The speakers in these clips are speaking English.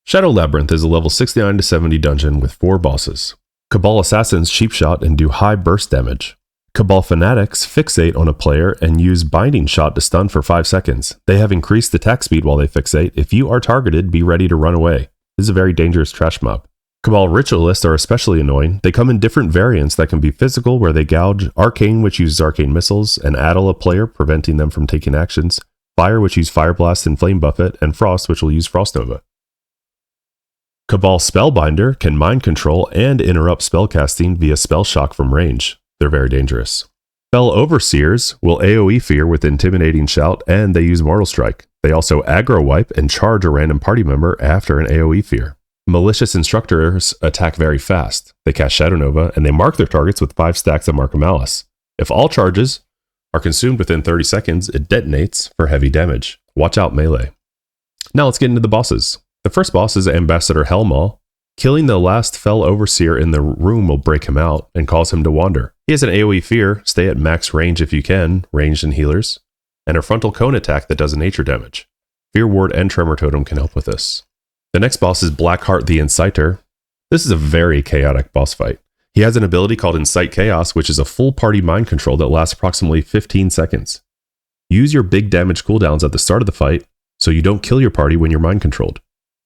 Shadow Labyrinth is a level 69 to 70 dungeon with 4 bosses. Cabal Assassins cheap shot and do high burst damage. Cabal Fanatics fixate on a player and use Binding Shot to stun for 5 seconds. They have increased attack speed while they fixate. If you are targeted, be ready to run away. This is a very dangerous trash mob. Cabal Ritualists are especially annoying. They come in different variants that can be physical, where they gouge, Arcane, which uses arcane missiles, and addle a player, preventing them from taking actions, Fire, which use Fire Blast and Flame Buffet, and Frost, which will use Frost Nova. Cabal Spellbinder can mind control and interrupt spellcasting via spell shock from range. They're very dangerous. Spell Overseers will AoE fear with Intimidating Shout, and they use Mortal Strike. They also aggro wipe and charge a random party member after an AoE fear. Malicious Instructors attack very fast. They cast Shadow Nova, and they mark their targets with 5 stacks of Mark of Malice. If all charges are consumed within 30 seconds, it detonates for heavy damage. Watch out melee. Now let's get into the bosses. The first boss is Ambassador Hellmaw. Killing the last Fell Overseer in the room will break him out and cause him to wander. He has an AoE fear, stay at max range if you can, ranged and healers, and a frontal cone attack that does nature damage. Fear Ward and Tremor Totem can help with this. The next boss is Blackheart the Inciter. This is a very chaotic boss fight. He has an ability called Incite Chaos, which is a full party mind control that lasts approximately 15 seconds. Use your big damage cooldowns at the start of the fight so you don't kill your party when you're mind controlled.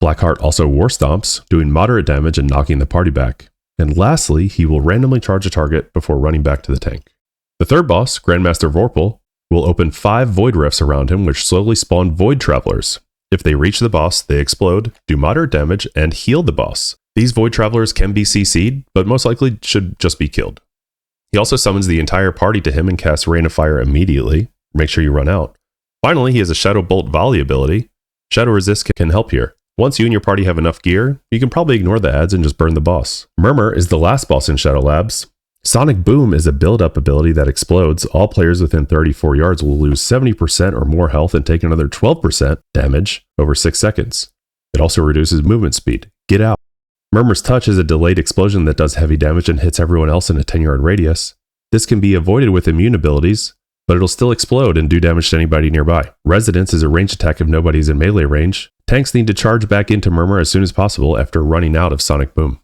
Blackheart also War Stomps, doing moderate damage and knocking the party back. And lastly, he will randomly charge a target before running back to the tank. The third boss, Grandmaster Vorpal, will open 5 Void Rifts around him, which slowly spawn Void Travelers. If they reach the boss, they explode, do moderate damage, and heal the boss. These Void Travelers can be CC'd, but most likely should just be killed. He also summons the entire party to him and casts Rain of Fire immediately. Make sure you run out. Finally, he has a Shadow Bolt Volley ability. Shadow Resist can help here. Once you and your party have enough gear, you can probably ignore the ads and just burn the boss. Murmur is the last boss in Shadow Labs. Sonic Boom is a build-up ability that explodes. All players within 34 yards will lose 70% or more health and take another 12% damage over 6 seconds. It also reduces movement speed. Get out. Murmur's Touch is a delayed explosion that does heavy damage and hits everyone else in a 10-yard radius. This can be avoided with immune abilities, but it'll still explode and do damage to anybody nearby. Residence is a ranged attack if nobody's in melee range. Tanks need to charge back into Murmur as soon as possible after running out of Sonic Boom.